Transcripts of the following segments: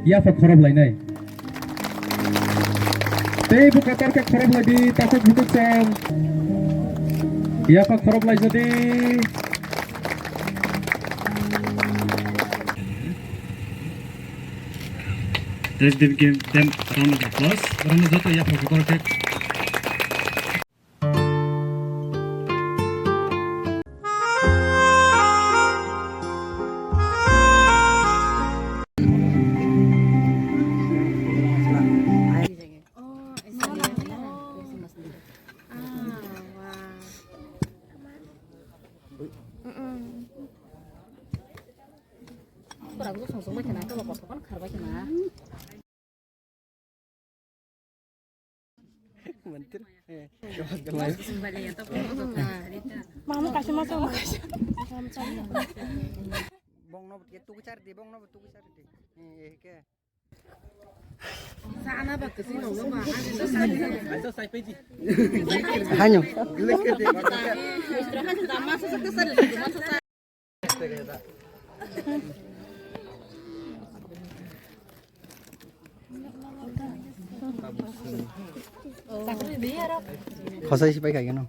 याफा खराब लाइनाय ते बुकातार के खराब लाइदि ताको भुटुक सम याफा खराब लाइजदि Let's give them a round of applause. Round of applause. याफा खराब के Aku langsung baca nak kalau kau kan kerja baca nak. Mentir, Sembali yang tak perlu tu. Mama kasih masuk, mama kasih. bong no tu kecar di, bong no tu kecar di. Ke. Sana bak kesini orang mah. Ayo sai peji Hanyo. Istirahat sudah masuk kesana lagi masuk. Khosa isi pai kayak no.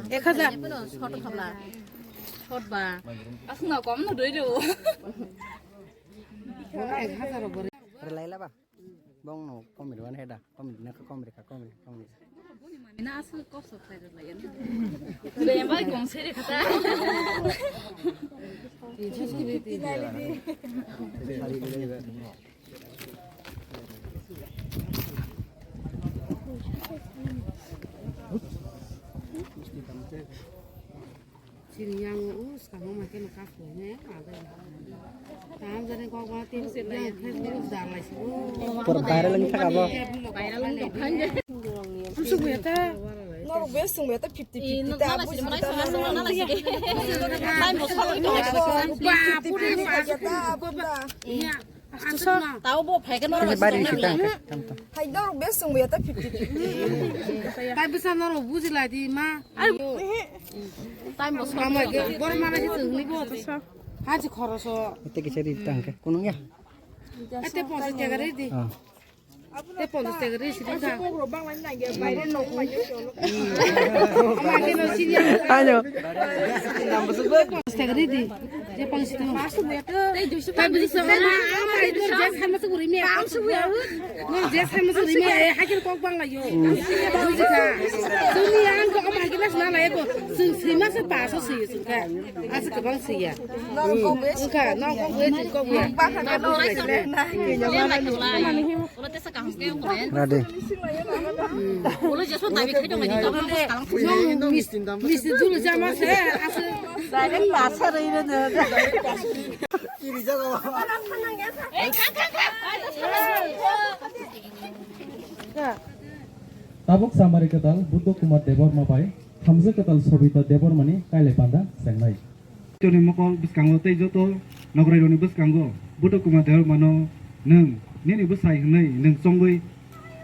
1000 short khamla. Short ba. Asna kom no doi do. 1000 bore. Relay ba? Bong no komit wan heda. Komit na komit ka komit. Mina asu kos sai la yan. Le yang bai gong sere kata. Sini yang sekarang makin kakunya ada. Tam jadi kau kau tim yang Facebook dah lah sih. Por viral lagi tak apa? Viral lagi kan? Sumeta, nor best sumeta 50-50. Nala sih, nala sih. Time bos kalau itu. Iya. Tahu bo, pakai nor bos. Bari sih kan? Hai nor best sumeta 50-50. Tapi bisa nor buzi lagi mah. Time bos kalau itu. Baru mana sih nih bo terus. Haji khoroso. Itu kisah di tangke. Kunung ya? Ate ponse jaga redi. Te ponse jaga redi sih kan. Hanyo. Ponse jaga redi. Dia ponse itu masuk ya tuh. Tapi bisa ama itu jas sama seguri mi. No jas sama seguri mi. Hakin kok bang lah yo. Buji ka. Dunia angko ama hakin las nala ya ko. Sima se paso sih suka. Asa ke bang sih ya. Suka. No kok gue kok gue. Nah no lagi nah. Ulah tes sekarang sih keren. Rade. Ulah jas tapi kayak dong ini kamu sekarang. Mis dulu sama saya. Saya pasar ini tuh. Kiri jago. tabuk samari ketal Budha Kumar Debbarma pai Kumar Sabita Sabita Debbarma ni kailai panda sengnai Tuni mokol biskango tei joto nograi roni biskango Budha Kumar Debbarma no nung nini bisai hnai nung songgoi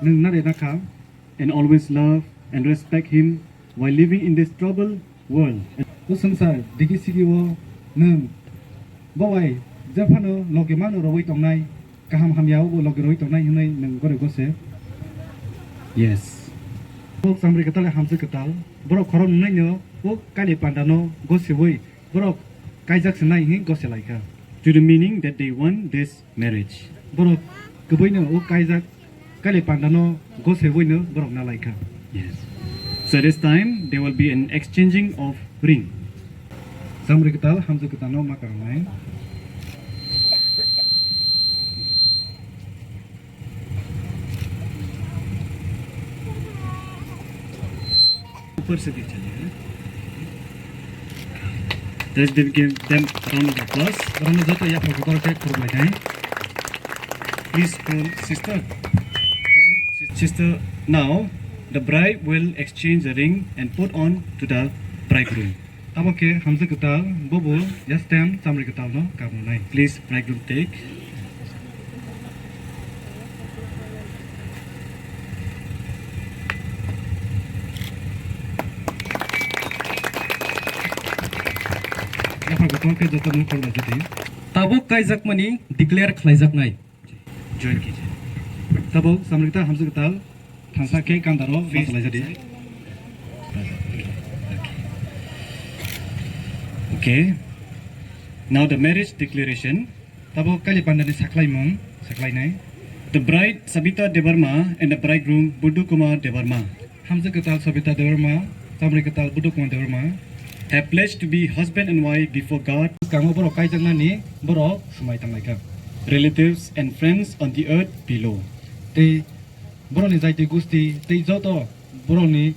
nung nare nakha and always love and respect him while living in this troubled world. Usangsa digi sigi wo nung bawai japano loge mano roi tongnai kaham hamyao bo loge roi tongnai hnai nung gore gose. Yes. Bok samri ketal hamse ketal borok khoron nai no bok kali pandano gose woi borok kaijak senai hi gose laika to the meaning that they want this marriage borok keboi no o kaijak kali pandano gose woi no borok na laika. Yes. So this time there will be an exchanging of ring. Samri ketal hamse ketal no makanai. ऊपर से भी चलिए. Let's give them a round of applause. Round of applause. याफा को करके खुद लगाएं. Please hold sister. Sister, now the bride will exchange the ring and put on to the bridegroom. अब okay हमसे कताल बोबो just stand samri कताल no काम नहीं. Please bridegroom take. याफाखौ के जतन खालामनाय जादों ताबुक कायजाकमानि डिक्लेयार खालायजाकनाय जॉइन कीजिए तब सामरिकता हमसे कताल थांसा के कांदारो बासलाय जादों Okay. Now the marriage declaration. Tabo kali pandani saklaimung, saklainai. The bride Sabita Weds and the bridegroom Budha Kumar Sabita. Hamza katal Sabita Weds, Samri katal Budha Kumar Sabita have pledged to be husband and wife before God. Kamo boro kaijangna ni boro sumai tanglai relatives and friends on the earth below. Te boro ni jaiti gusti te joto boro ni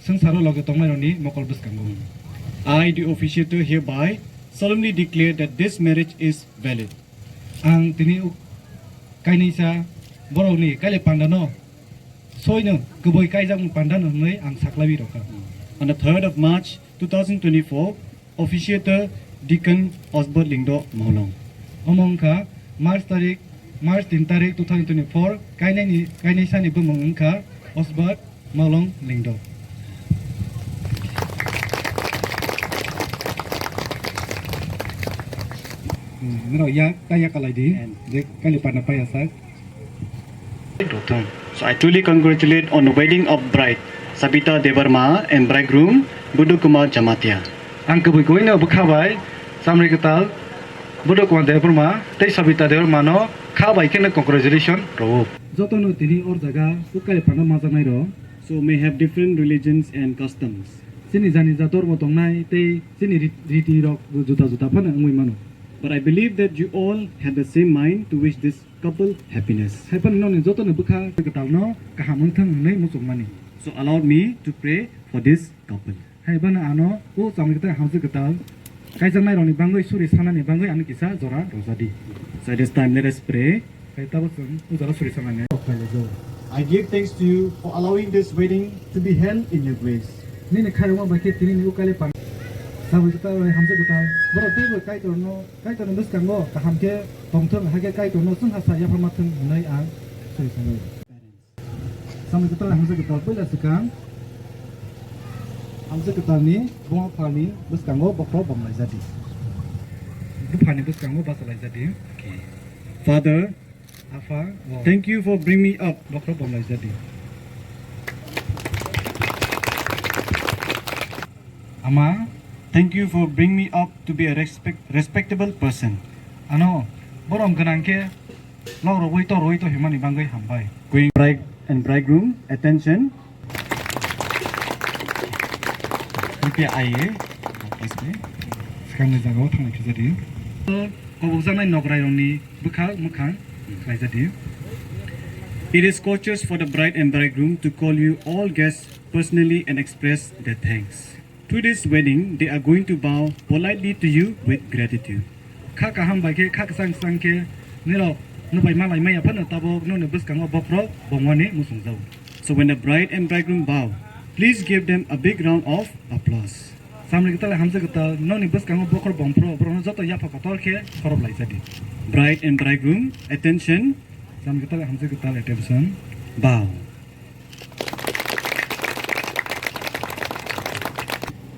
sangsaro loge tongnai ni mokol buskango. I, the officiator, hereby solemnly declare that this marriage is valid. Ang tini kainisa boroni kaile pandano soino kuboi kaijang pandano nei ang saklabi roka. On the 3rd of March 2024, officiator Deacon Osbert Lingdo Maulong. Omongka March 3 tarik 2024 kainisa ni bumongka Osbert Maulong Lingdo. Nero ya kaya kalai di je kali pana paya sak. So I truly congratulate on the wedding of bride Sabita Weds and bridegroom Budha Kumar Sabita. Ang kabui koi na bukhabai samri katal Budha Kumar Sabita tei Sabita Weds no khabai kena congratulation ro. Joto no tini or jaga ukale pana maja nai ro. So may have different religions and customs. Sini jani jator motong nai tei sini riti rok juta pana ngui mano. But I believe that you all had the same mind to wish this couple happiness. So allow me to pray for this couple. So at this time, let us pray. I give thanks to you for allowing this wedding to be held in your grace. Sabita hamsa kita boro tebe kai to no buskango ka hamke tongthong hage kai to no sung hasa ya pamathung nai ang sui sangai samita hamsa kita pula sekang hamsa kita ni bunga phani buskango bokro bomlai jadi phani buskango basalai jadi Father Afa thank you for bringing me up bokro bomlai jadi Ama thank you for bringing me up to be a respectable person. Ano, borom ganangke, lauro woi to himani bangai hambai. Going bride and bridegroom, attention. Rupiah aye, please pay. Sekarang ni jago thang nak jadi. Kau jangan nograi roni, bukan, lai jadi. It is courteous for the bride and bridegroom to call you all guests personally and express their thanks. To this wedding, they are going to bow politely to you with gratitude. Kakaham bagi kakasang sangke, nilo nupai malai maya pana tabo nune buskango bokro bongwane musungzau. So when the bride and bridegroom bow, please give them a big round of applause. Samri kita le hamza kita nune buskango bokro bongpro brono joto yapa katol ke korob lai jadi. Bride and bridegroom, attention. Samri kita le hamza kita le attention. Bow.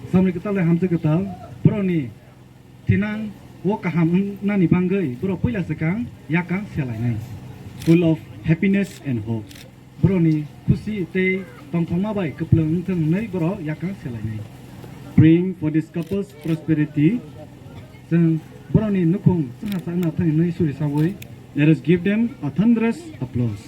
Samri kita le hamza kita broni tinang wo kaham nani bangai bro puila sekang yakang selai nai full of happiness and hope broni khusi te tongthongma bai kepleng thang nai bro yakang selai nai praying for this couple's prosperity jeng broni nukung sangha sangna thang nai suri sawoi let us give them a thunderous applause.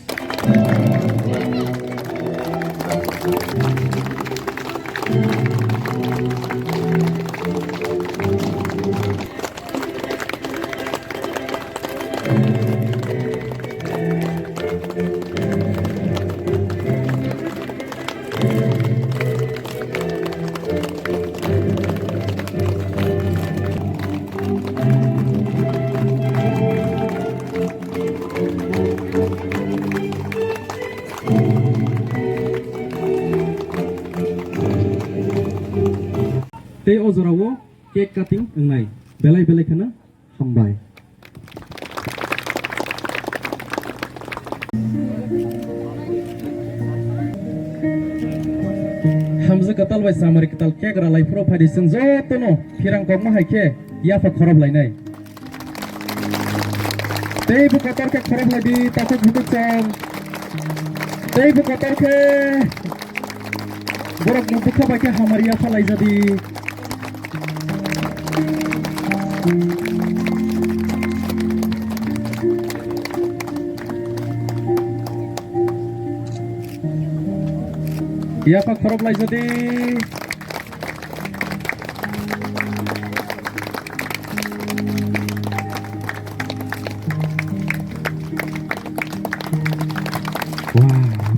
Te ozarawo cake cutting ngai belai kana hambai. Hamza ketal bai samari ketal kek ralai pro phadi sing jotono phirang kokma haike yafa khorob lainai tei bu kotor ke khorob ladi takut buku chang tei bu kotor ke borok nu bukha bai ke hamari yafa lai jadi yafa khorob lai jadi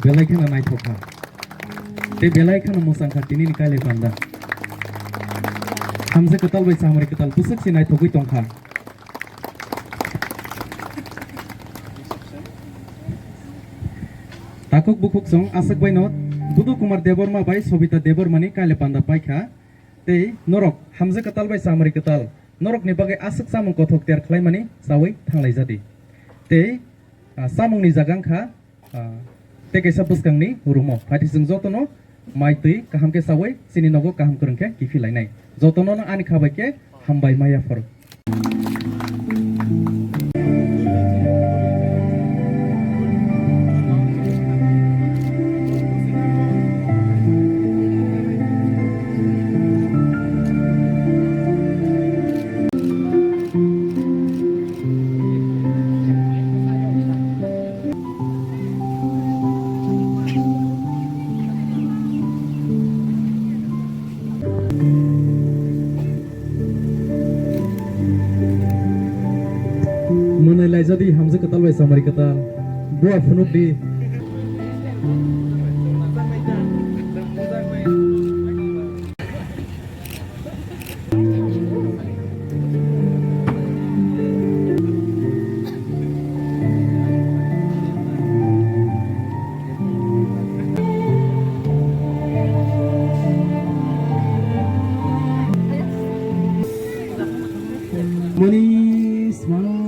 belai kana nai thoka te belai kana mosang khatini ni kaile panda hamse ketal bai samari ketal pusuk si nai thogui tongkha takuk bukuk song asak bai not Budha Kumar Debbarma bai Sabita Weds ni kaile panda paikha te norok hamse ketal bai samari ketal norok ni bagai asak samung kothok ter khlai mani sawi thanglai jadi te samung ni jagang kha te kaisa buskangni rumo phati sing jotono mai tui kaham ke sawai sini nogo kaham kurangke kifilai nai jotono na ani khabai ke hambai maya for menilai jadi hamze ketal bai samari ketal buah funuk di manis mana